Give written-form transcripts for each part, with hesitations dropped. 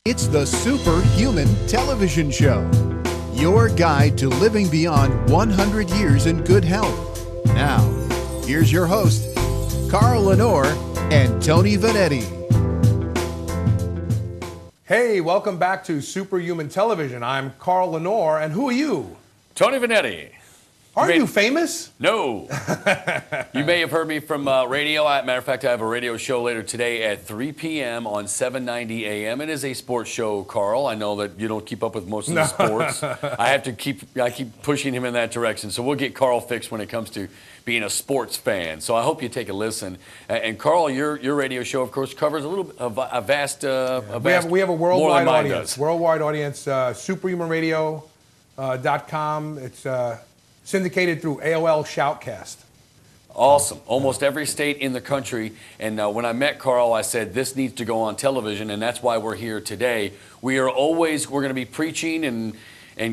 It's the Superhuman Television Show, your guide to living beyond 100 years in good health. Now, here's your host, Carl Lanore and Tony Vanetti. Hey, welcome back to Superhuman Television. I'm Carl Lanore, and who are you? Tony Vanetti. Aren't you famous? No. You may have heard me from radio. Matter of fact, I have a radio show later today at 3 p.m. on 790 a.m. It is a sports show, Carl. I know that you don't keep up with most of the sports. I keep pushing him in that direction. So we'll get Carl fixed when it comes to being a sports fan. So I hope you take a listen. And Carl, your radio show, of course, covers a little a vast. We have a worldwide audience. Worldwide audience. Superhumanradio.com. It's syndicated through AOL Shoutcast. Awesome. Almost every state in the country. And when I met Carl, I said, this needs to go on television, and that's why we're here today. We're going to be preaching and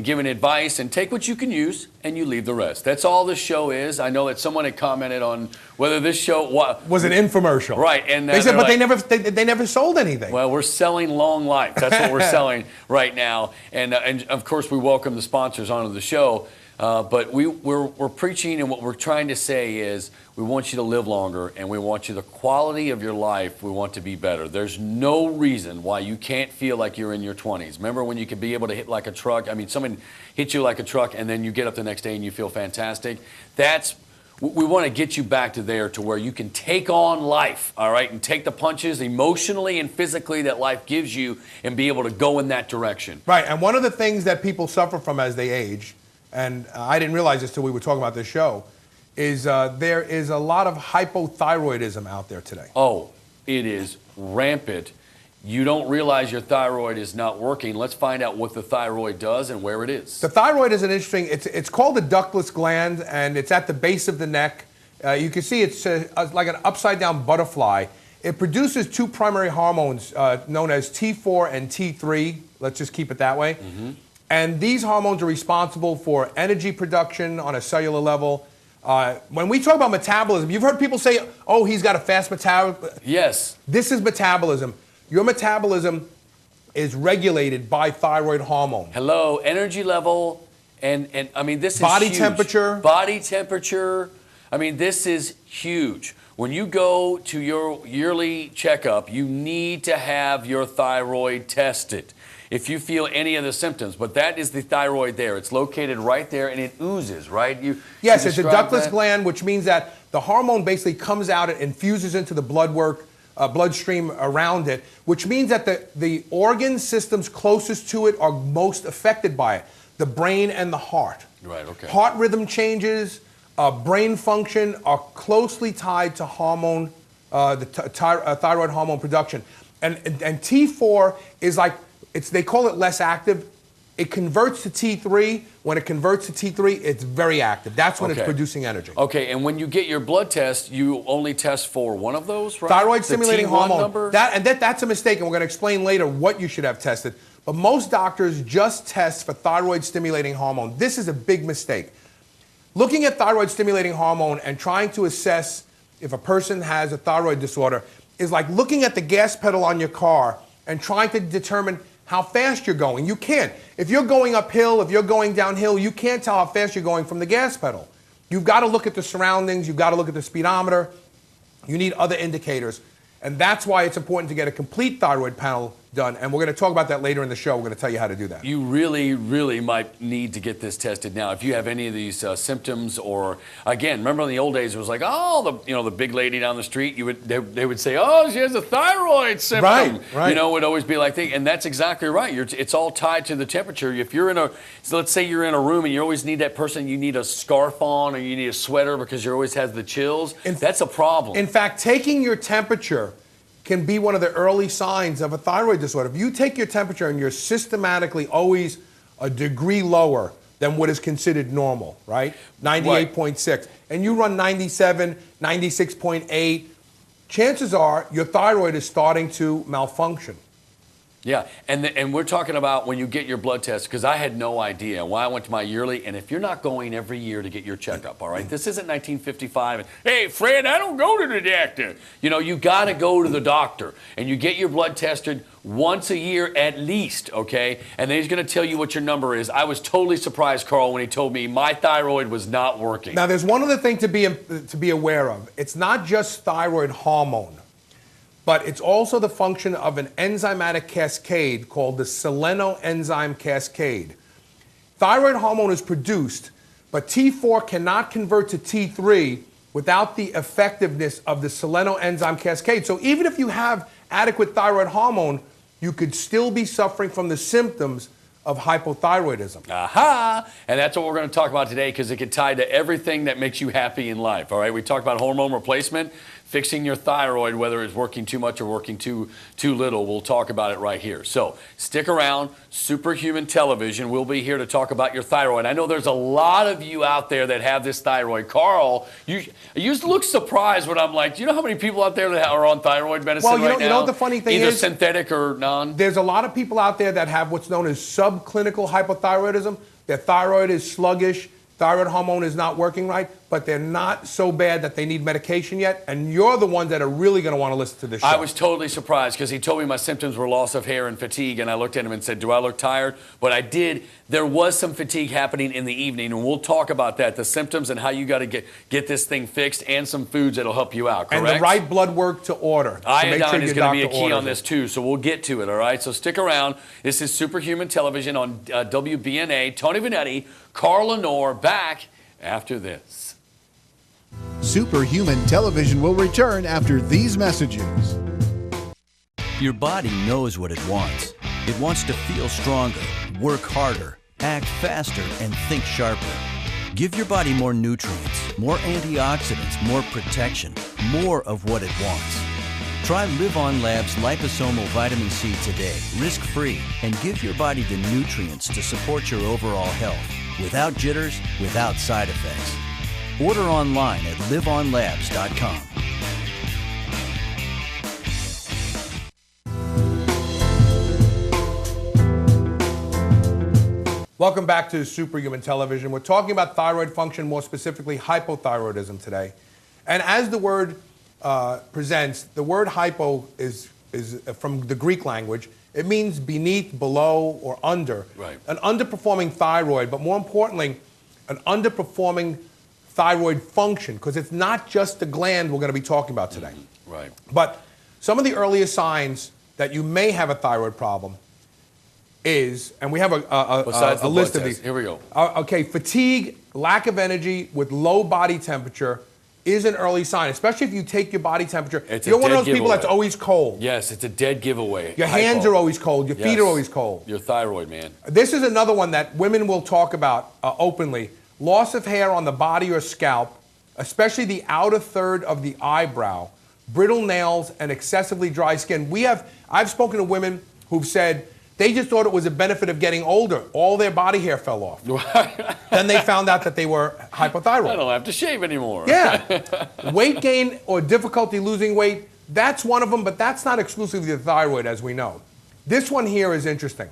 giving advice, and take what you can use, and you leave the rest. That's all this show is. I know that someone had commented on whether this show was an infomercial. Right. And they said, but they never sold anything. Well, we're selling long life. That's what we're selling right now. And of course, we welcome the sponsors onto the show. But we're preaching, and what we're trying to say is we want you to live longer, and we want you, the quality of your life, we want to be better. There's no reason why you can't feel like you're in your 20s. Remember when you could be able to hit like a truck? I mean, someone hits you like a truck, and then you get up the next day and you feel fantastic. We want to get you back to there, to where you can take on life, all right, and take the punches emotionally and physically that life gives you and be able to go in that direction. Right, and one of the things that people suffer from as they age, and I didn't realize this till we were talking about this show, is there is a lot of hypothyroidism out there today. Oh, it is rampant. You don't realize your thyroid is not working. Let's find out what the thyroid does and where it is. The thyroid is an interesting, it's called the ductless gland, and it's at the base of the neck. You can see it's like an upside down butterfly. It produces two primary hormones known as T4 and T3. Let's just keep it that way. Mm-hmm. And these hormones are responsible for energy production on a cellular level. When we talk about metabolism, you've heard people say, oh, he's got a fast metabolism. Yes. This is metabolism. Your metabolism is regulated by thyroid hormone. Hello, energy level, and I mean, this is body huge. temperature. Body temperature. I mean, this is huge. When you go to your yearly checkup, you need to have your thyroid tested if you feel any of the symptoms. But that is the thyroid there. It's located right there, and it oozes, right? Yes, it's a ductless gland, which means that the hormone basically comes out and infuses into the bloodstream around it, which means that the organ systems closest to it are most affected by it, the brain and the heart. Right, okay. Heart rhythm changes, brain function are closely tied to hormone, thyroid hormone production. And T4 is like, they call it less active. It converts to T3. When it converts to T3, it's very active. That's when it's producing energy. Okay, and when you get your blood test, you only test for one of those, right? Thyroid stimulating hormone. Number? That's a mistake, and we're going to explain later what you should have tested. But most doctors just test for thyroid stimulating hormone. This is a big mistake. Looking at thyroid stimulating hormone and trying to assess if a person has a thyroid disorder is like looking at the gas pedal on your car and trying to determine how fast you're going. You can't. If you're going uphill, if you're going downhill, you can't tell how fast you're going from the gas pedal. You've got to look at the surroundings. You've got to look at the speedometer. You need other indicators. And that's why it's important to get a complete thyroid panel done. And we're going to talk about that later in the show. We're going to tell you how to do that. You really, really might need to get this tested now. If you have any of these symptoms, or again, remember in the old days it was like, oh, the big lady down the street, they would say, oh, she has a thyroid symptom. Right. It would always be like that. And that's exactly right. It's all tied to the temperature. If you're let's say you're in a room and you always need that person, you need a scarf on or you need a sweater because you always has the chills. That's a problem. In fact, taking your temperature can be one of the early signs of a thyroid disorder. If you take your temperature and you're systematically always a degree lower than what is considered normal, right? 98.6. And you run 97, 96.8, chances are your thyroid is starting to malfunction. Yeah, and we're talking about when you get your blood test, because I had no idea why I went to my yearly, and if you're not going every year to get your checkup, all right, this isn't 1955, and, hey, Fred, I don't go to the doctor. You know, you got to go to the doctor, and you get your blood tested once a year at least, okay? And then he's going to tell you what your number is. I was totally surprised, Carl, when he told me my thyroid was not working. Now, there's one other thing to be aware of. It's not just thyroid hormone, but it's also the function of an enzymatic cascade called the selenoenzyme cascade. Thyroid hormone is produced, but T4 cannot convert to T3 without the effectiveness of the selenoenzyme cascade. So even if you have adequate thyroid hormone, you could still be suffering from the symptoms of hypothyroidism. Aha! And that's what we're going to talk about today, because it can tie to everything that makes you happy in life, all right? We talked about hormone replacement, fixing your thyroid, whether it's working too much or working too little. We'll talk about it right here. So stick around. Superhuman Television. We'll be here to talk about your thyroid. I know there's a lot of you out there that have this thyroid. Carl, you look surprised when I'm like, do you know how many people out there that are on thyroid medicine right now? You know what the funny thing is? Either is? synthetic or non? There's a lot of people out there that have what's known as subclinical hypothyroidism. Their thyroid is sluggish. Thyroid hormone is not working right, but they're not so bad that they need medication yet, and you're the ones that are really going to want to listen to this show. I was totally surprised because he told me my symptoms were loss of hair and fatigue, and I looked at him and said, do I look tired? But I did. There was some fatigue happening in the evening, and we'll talk about that, the symptoms and how you got to get this thing fixed, and some foods that'll help you out, correct? And the right blood work to order. Iodine is going to be a key on this too, so we'll get to it, all right? So stick around. This is Superhuman Television on WBNA. Tony Vanetti, Carl Lanore, back after this. Superhuman Television will return after these messages. Your body knows what it wants. It wants to feel stronger, work harder, act faster, and think sharper. Give your body more nutrients, more antioxidants, more protection, more of what it wants. Try Live On Lab's Liposomal Vitamin C today, risk-free, and give your body the nutrients to support your overall health, without jitters, without side effects. Order online at liveonlabs.com. Welcome back to Superhuman Television. We're talking about thyroid function, more specifically hypothyroidism today. And as the word presents, the word hypo is from the Greek language. It means beneath, below, or under. Right. An underperforming thyroid, but more importantly, an underperforming thyroid function, because it's not just the gland we're going to be talking about today. Mm-hmm. Right. But some of the earliest signs that you may have a thyroid problem is, and we have a list of these. Here we go. Okay, fatigue, lack of energy with low body temperature is an early sign, especially if you take your body temperature. You're one of those people that's always cold. Yes, it's a dead giveaway. Your hands are always cold. Your feet are always cold. Your thyroid, man. This is another one that women will talk about openly. Loss of hair on the body or scalp, especially the outer third of the eyebrow, brittle nails, and excessively dry skin. I've spoken to women who've said they just thought it was a benefit of getting older. All their body hair fell off. Then they found out that they were hypothyroid. I don't have to shave anymore. Yeah. Weight gain or difficulty losing weight, that's one of them, but that's not exclusively the thyroid, as we know. This one here is interesting.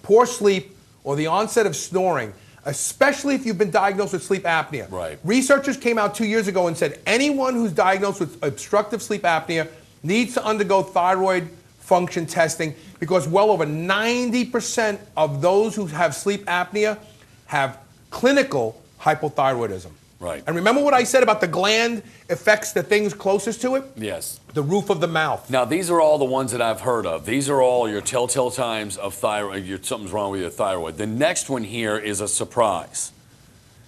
Poor sleep or the onset of snoring, especially if you've been diagnosed with sleep apnea. Right. Researchers came out 2 years ago and said anyone who's diagnosed with obstructive sleep apnea needs to undergo thyroid function testing, because well over 90% of those who have sleep apnea have clinical hypothyroidism. Right. And remember what I said about the gland affects the things closest to it? Yes. The roof of the mouth. Now, these are all the ones that I've heard of. These are all your telltale signs of thyroid. Something's wrong with your thyroid. The next one here is a surprise.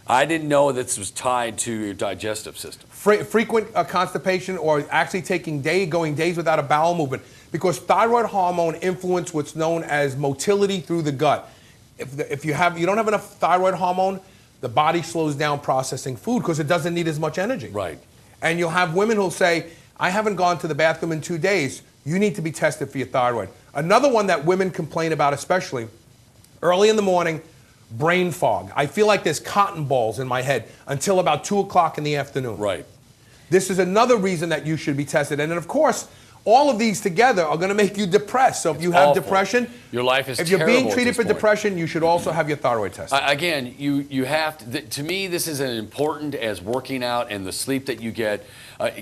I didn't know this was tied to your digestive system. Frequent constipation, or actually going days without a bowel movement, because thyroid hormone influences what's known as motility through the gut. If you don't have enough thyroid hormone, the body slows down processing food because it doesn't need as much energy. Right. And you'll have women who'll say, I haven't gone to the bathroom in 2 days. You need to be tested for your thyroid. Another one that women complain about, especially early in the morning, brain fog. I feel like there's cotton balls in my head until about 2 o'clock in the afternoon. Right. This is another reason that you should be tested. And then, of course, all of these together are going to make you depressed. So if you have awful. depression, Your life is if you're terrible being at treated this for point. depression, you should also have your thyroid tested. Again, you have to me, this is as important as working out and the sleep that you get.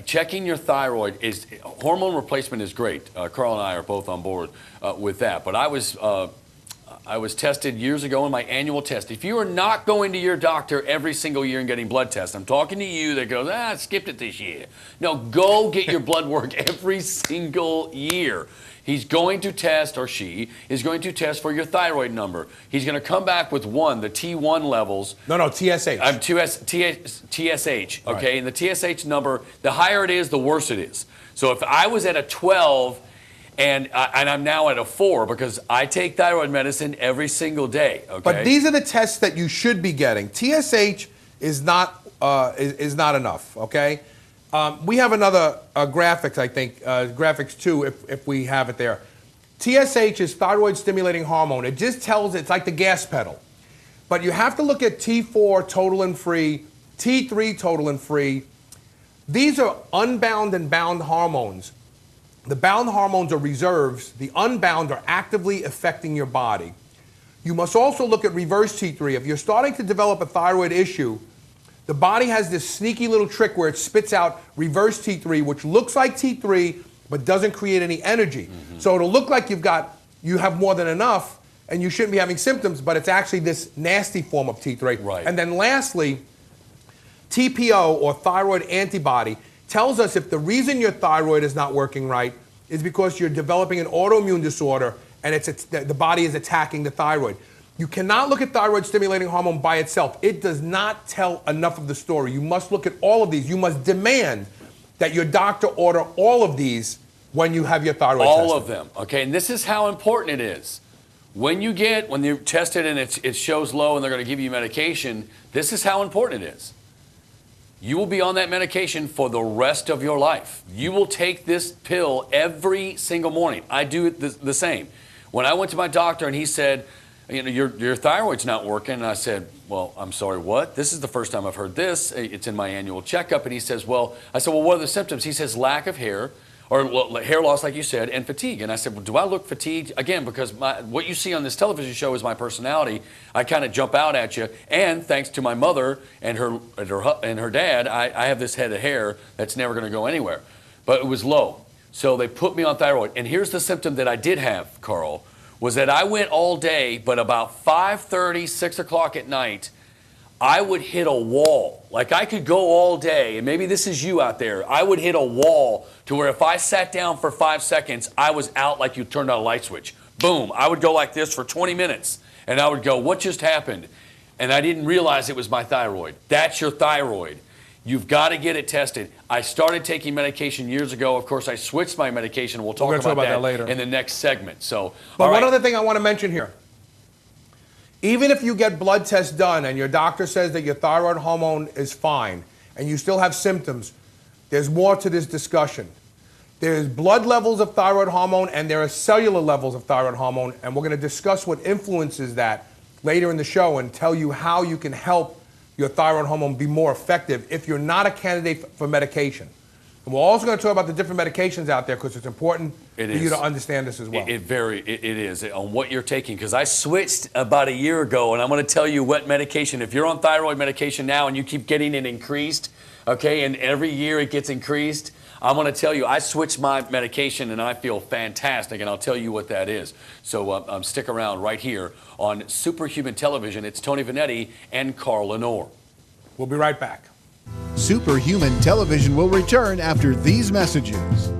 Checking your thyroid is, hormone replacement is great. Carl and I are both on board with that. But I was tested years ago in my annual test. If you are not going to your doctor every single year and getting blood tests, I'm talking to you that goes, I skipped it this year. No, go get your blood work every single year. He's going to test, or she is going to test for your thyroid number. He's going to come back with the T1 levels. No, TSH. TSH, okay? Right. And the TSH number, the higher it is, the worse it is. So if I was at a 12 and I'm now at a 4 because I take thyroid medicine every single day, okay? But these are the tests that you should be getting. TSH is not enough, okay? We have another graphics, I think, graphics 2, if we have it there. TSH is thyroid stimulating hormone. It just tells, it's like the gas pedal. But you have to look at T4 total and free, T3 total and free. These are unbound and bound hormones. The bound hormones are reserves. The unbound are actively affecting your body. You must also look at reverse T3. If you're starting to develop a thyroid issue, the body has this sneaky little trick where it spits out reverse T3, which looks like T3, but doesn't create any energy. So it'll look like you have more than enough, and you shouldn't be having symptoms, but it's actually this nasty form of T3. Right. And then lastly, TPO, or thyroid antibody, tells us if the reason your thyroid is not working right is because you're developing an autoimmune disorder and the body is attacking the thyroid. You cannot look at thyroid stimulating hormone by itself. It does not tell enough of the story. You must look at all of these. You must demand that your doctor order all of these when you have your thyroid tested. All of them, okay? And this is how important it is. When you're tested and it shows low and they're going to give you medication, this is how important it is. You will be on that medication for the rest of your life. You will take this pill every single morning. I do it the same. When I went to my doctor and he said, your thyroid's not working, and I said, well, I'm sorry, what? This is the first time I've heard this. It's in my annual checkup. And he says, what are the symptoms? He says, lack of hair, or hair loss, like you said, and fatigue. And I said, well, do I look fatigued? Again, because what you see on this television show is my personality. I kind of jump out at you. And thanks to my mother and her dad, I have this head of hair that's never going to go anywhere. But it was low. So they put me on thyroid. And here's the symptom that I did have, Carl, was that I went all day, but about 5:30, 6 o'clock at night, I would hit a wall. Like I could go all day, and maybe this is you out there. I would hit a wall to where if I sat down for 5 seconds, I was out like you turned on a light switch. Boom. I would go like this for 20 minutes, and I would go, what just happened? And I didn't realize it was my thyroid. That's your thyroid. You've got to get it tested. I started taking medication years ago. Of course, I switched my medication. We'll talk about that later in the next segment. So, but one other thing I want to mention here. Even if you get blood tests done and your doctor says that your thyroid hormone is fine and you still have symptoms, there's more to this discussion. There's blood levels of thyroid hormone and there are cellular levels of thyroid hormone, and we're going to discuss what influences that later in the show and tell you how you can help your thyroid hormone be more effective if you're not a candidate for medication. And we're also going to talk about the different medications out there because it's important for you to understand this as well. It is on what you're taking, because I switched about a year ago, and I'm going to tell you what medication. If you're on thyroid medication now and you keep getting it increased, okay, and every year it gets increased, I'm going to tell you, I switched my medication and I feel fantastic, and I'll tell you what that is. So stick around right here on Superhuman Television. It's Tony Vanetti and Carl Lanore. We'll be right back. Superhuman Television will return after these messages.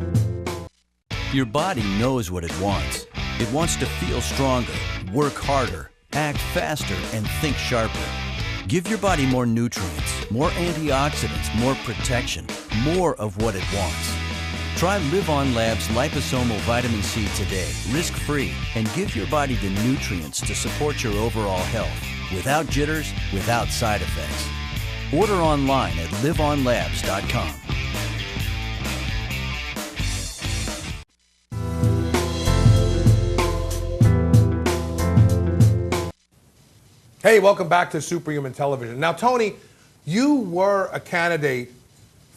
Your body knows what it wants. It wants to feel stronger, work harder, act faster, and think sharper. Give your body more nutrients, more antioxidants, more protection, more of what it wants. Try Live On Lab's Liposomal Vitamin C today, risk-free, and give your body the nutrients to support your overall health, without jitters, without side effects. Order online at liveonlabs.com. Hey, welcome back to Superhuman Television. Now, Tony, you were a candidate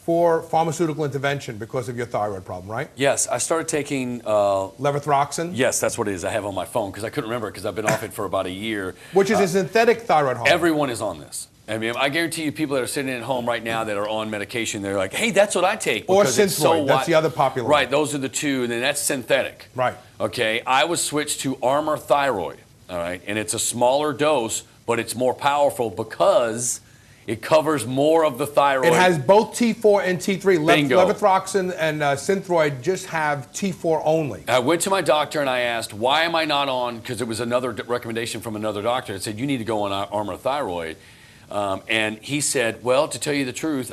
for pharmaceutical intervention because of your thyroid problem, right? Yes, I started taking... levothyroxine? Yes, that's what it is. I have on my phone because I couldn't remember because I've been off it for about a year. Which is a synthetic thyroid hormone. Everyone is on this. I mean, I guarantee you people that are sitting at home right now that are on medication, they're like, hey, that's what I take. Or because it's Synthroid, so that's the other popular one. Right, those are the two, and then that's synthetic. Right. Okay, I was switched to Armour Thyroid, all right, and it's a smaller dose, but it's more powerful because it covers more of the thyroid. It has both T4 and T3. Bingo. Levothyroxine and Synthroid just have T4 only. I went to my doctor and I asked, why am I not on, because it was another recommendation from another doctor that said, you need to go on Armour Thyroid. And he said, well, to tell you the truth,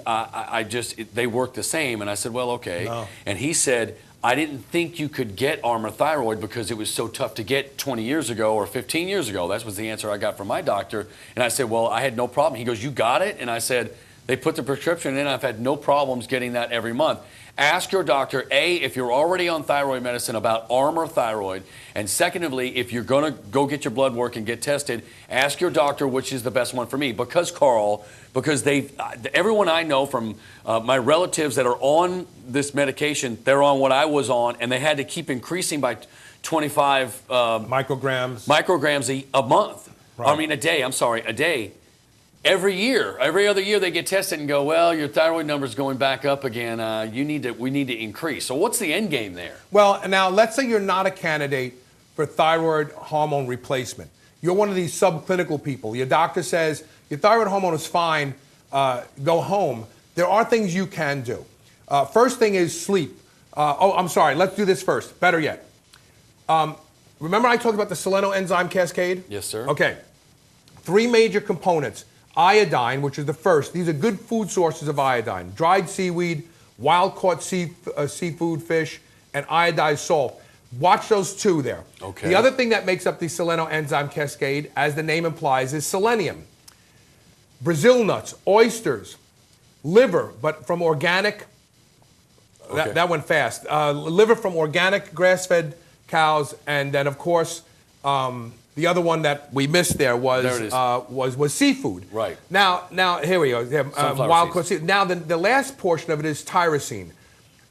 they work the same. And I said, well, okay. No. And he said, I didn't think you could get Armour Thyroid because it was so tough to get 20 years ago or 15 years ago. That was the answer I got from my doctor. And I said, well, I had no problem. He goes, you got it? And I said, they put the prescription in. I've had no problems getting that every month. Ask your doctor, A, if you're already on thyroid medicine about Armour Thyroid. And secondly, if you're going to go get your blood work and get tested, ask your doctor which is the best one for me. Because, Carl, because everyone I know from my relatives that are on this medication, they're on what I was on, and they had to keep increasing by 25 micrograms a month. Right. I mean, a day. Every year, every other year, they get tested and go, well, your thyroid number's going back up again. We need to increase. So what's the end game there? Well, now let's say you're not a candidate for thyroid hormone replacement. You're one of these subclinical people. Your doctor says your thyroid hormone is fine. Go home. There are things you can do. First thing is sleep. I'm sorry. Let's do this first. Better yet. Remember I talked about the selenoenzyme cascade? Yes, sir. Okay. 3 major components. Iodine, which is the first. These are good food sources of iodine. Dried seaweed, wild-caught seafood, fish, and iodized salt. Watch those 2 there. Okay. The other thing that makes up the selenoenzyme cascade, as the name implies, is selenium. Brazil nuts, oysters, liver, but from organic, Okay. that went fast. Liver from organic grass-fed cows, and then, of course, the other one that we missed there was seafood. Right. Now here we go. Wild caught seafood. Now the last portion of it is tyrosine.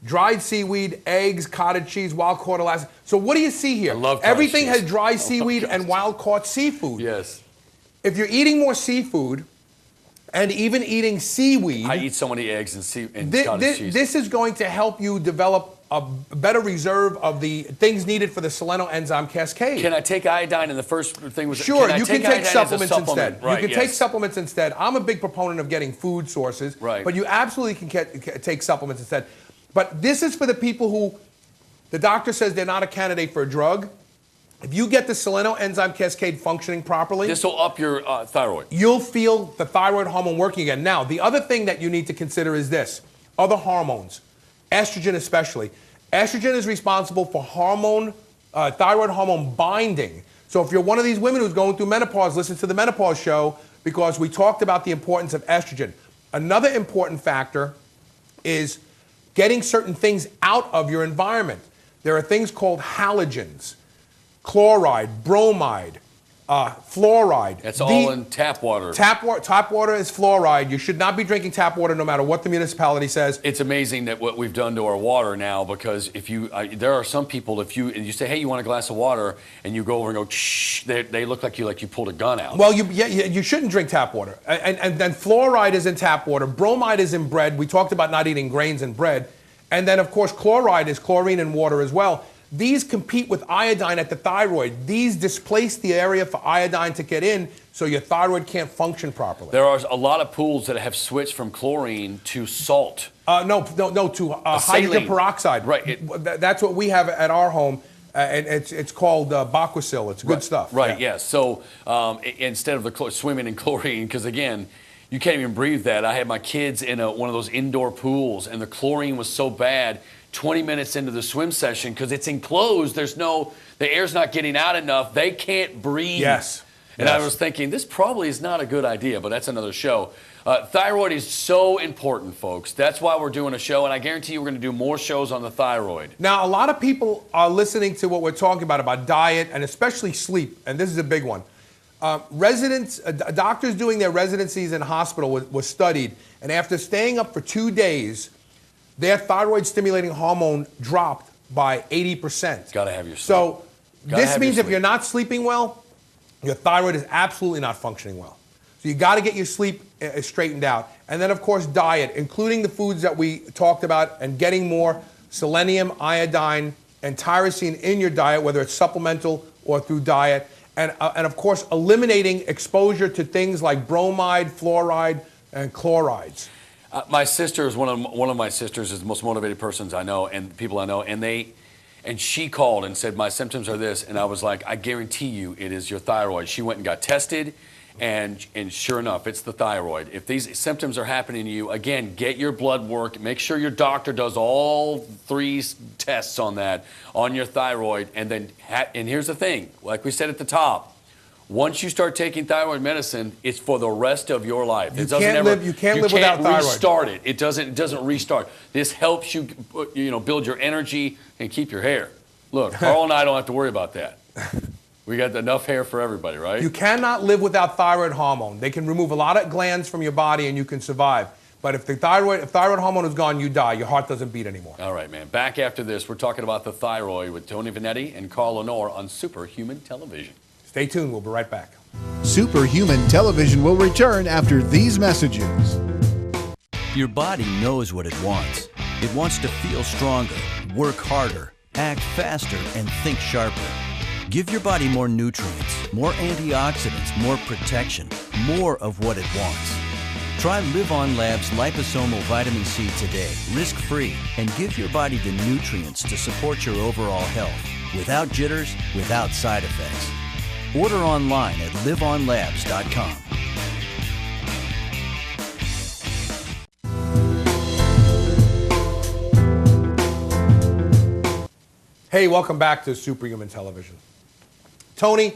Dried seaweed, eggs, cottage cheese, wild caught elastic. So what do you see here? I love cottage Everything cheese. has dry seaweed and wild caught seafood. Yes. If you're eating more seafood and even eating seaweed, I eat so many eggs and cottage cheese. this is going to help you develop a better reserve of the things needed for the selenoenzyme cascade. Can I take iodine? And the first thing was sure, can I you can take supplements instead. Right, you can take supplements instead. I'm a big proponent of getting food sources, right. But you absolutely can take supplements instead. But this is for the people who the doctor says they're not a candidate for a drug. If you get the selenoenzyme cascade functioning properly, this will up your thyroid. You'll feel the thyroid hormone working again. Now, the other thing that you need to consider is this: other hormones, estrogen especially. Estrogen is responsible for thyroid hormone binding. So if you're one of these women who's going through menopause, listen to the menopause show because we talked about the importance of estrogen. Another important factor is getting certain things out of your environment. There are things called halogens. Chloride, bromide, fluoride. That's all in tap water. Tap water is fluoride. You should not be drinking tap water no matter what the municipality says. It's amazing that what we've done to our water now, because if there are some people, if you say, hey, you want a glass of water, and you go over and go, shh, they look like you pulled a gun out. Well, you shouldn't drink tap water. And then fluoride is in tap water. Bromide is in bread. We talked about not eating grains in bread. And then, of course, chloride is chlorine in water as well. These compete with iodine at the thyroid. These displace the area for iodine to get in, so your thyroid can't function properly. There are a lot of pools that have switched from chlorine to salt. No, to hydrogen peroxide. Right. That's what we have at our home, and it's called Baquicil. It's good stuff. Right, yes. So instead of the swimming in chlorine, because again, you can't even breathe that. I had my kids in one of those indoor pools, and the chlorine was so bad. 20 minutes into the swim session, because it's enclosed, the air's not getting out enough, they can't breathe. Yes. And I was thinking, this probably is not a good idea, but that's another show. Thyroid is so important, folks. That's why we're doing a show, and I guarantee you we're going to do more shows on the thyroid. Now, a lot of people are listening to what we're talking about diet and especially sleep, and this is a big one. Doctors doing their residencies in hospital was studied, and after staying up for 2 days, their thyroid stimulating hormone dropped by 80%. Gotta have your sleep. So this means if you're not sleeping well, your thyroid is absolutely not functioning well. So you got to get your sleep straightened out. And then, of course, diet, including the foods that we talked about, and getting more selenium, iodine, and tyrosine in your diet, whether it's supplemental or through diet. And of course, eliminating exposure to things like bromide, fluoride, and chlorides. My sister is one of my sisters is the most motivated persons I know, and people I know, and she called and said, my symptoms are this, and I was like, I guarantee you it is your thyroid. She went and got tested, and sure enough, it's the thyroid. If these symptoms are happening to you, again, get your blood work. Make sure your doctor does all 3 tests on that, on your thyroid, and then, and here's the thing, like we said at the top, once you start taking thyroid medicine, it's for the rest of your life. You can't live without thyroid. Restart it. It doesn't restart. This helps you, build your energy and keep your hair. Look, Carl and I don't have to worry about that. We got enough hair for everybody, right? You cannot live without thyroid hormone. They can remove a lot of glands from your body and you can survive. But if thyroid hormone is gone, you die. Your heart doesn't beat anymore. All right, man. Back after this, we're talking about the thyroid with Tony Vanetti and Carl Lanore on Superhuman Television. Stay tuned. We'll be right back. Superhuman Television will return after these messages. Your body knows what it wants. It wants to feel stronger, work harder, act faster, and think sharper. Give your body more nutrients, more antioxidants, more protection, more of what it wants. Try Live On Lab's Liposomal Vitamin C today, risk-free, and give your body the nutrients to support your overall health, without jitters, without side effects. Order online at liveonlabs.com. Hey, welcome back to Superhuman Television. Tony,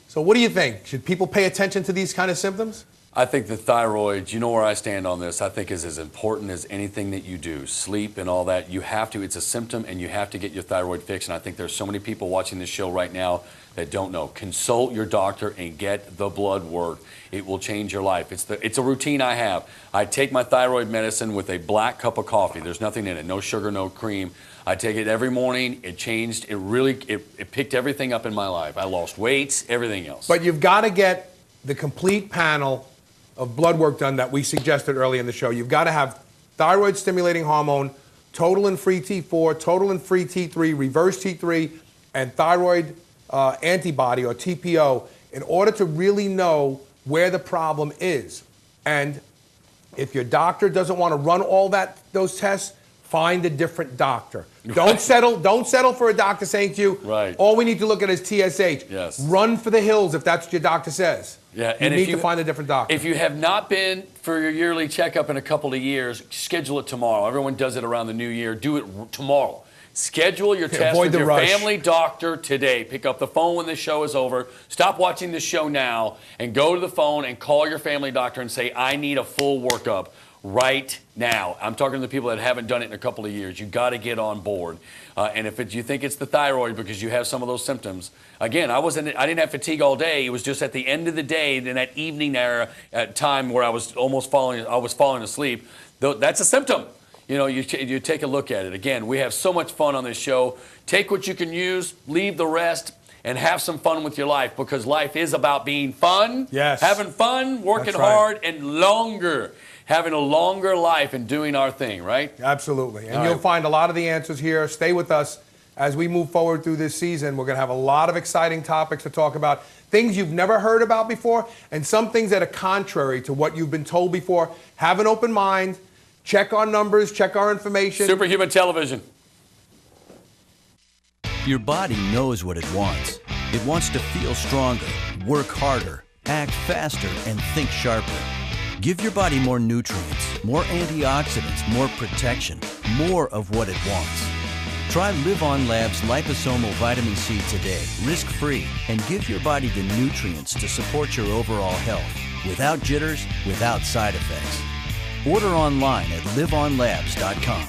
so what do you think? Should people pay attention to these kind of symptoms? I think the thyroid, you know where I stand on this, I think is as important as anything that you do. Sleep and all that, you have to, it's a symptom and you have to get your thyroid fixed. And I think there's so many people watching this show right now that don't know. Consult your doctor and get the blood work. It will change your life. It's a routine I have. I take my thyroid medicine with a black cup of coffee. There's nothing in it, no sugar, no cream. I take it every morning. It changed, it picked everything up in my life. I lost weight, everything else. But you've got to get the complete panel of blood work done that we suggested early in the show. You've got to have thyroid stimulating hormone, total and free T4, total and free T3, reverse T3, and thyroid antibody or TPO in order to really know where the problem is. And if your doctor doesn't want to run all those tests, find a different doctor. Don't settle for a doctor saying to you, right, all we need to look at is TSH. Yes. Run for the hills if that's what your doctor says. Yeah, you need to find a different doctor. If you have not been for your yearly checkup in a couple of years, schedule it tomorrow. Everyone does it around the new year. Do it tomorrow. Schedule your test with your family doctor today. Pick up the phone when the show is over. Stop watching the show now and go to the phone and call your family doctor and say, I need a full workup right now. I'm talking to the people that haven't done it in a couple of years. You got to get on board. And if you think it's the thyroid because you have some of those symptoms, again, I didn't have fatigue all day. It was just at the end of the day, in that evening era, at time where I was falling asleep. That's a symptom. You know, you take a look at it. Again, we have so much fun on this show. Take what you can use, leave the rest, and have some fun with your life, because life is about being fun, yes, having fun, working hard, and longer. Having a longer life and doing our thing, right? Absolutely. And you'll find a lot of the answers here. Stay with us as we move forward through this season. We're going to have a lot of exciting topics to talk about, things you've never heard about before, and some things that are contrary to what you've been told before. Have an open mind. Check our numbers. Check our information. Superhuman Television. Your body knows what it wants. It wants to feel stronger, work harder, act faster, and think sharper. Give your body more nutrients, more antioxidants, more protection, more of what it wants. Try Live On Lab's Liposomal Vitamin C today, risk-free, and give your body the nutrients to support your overall health, without jitters, without side effects. Order online at liveonlabs.com.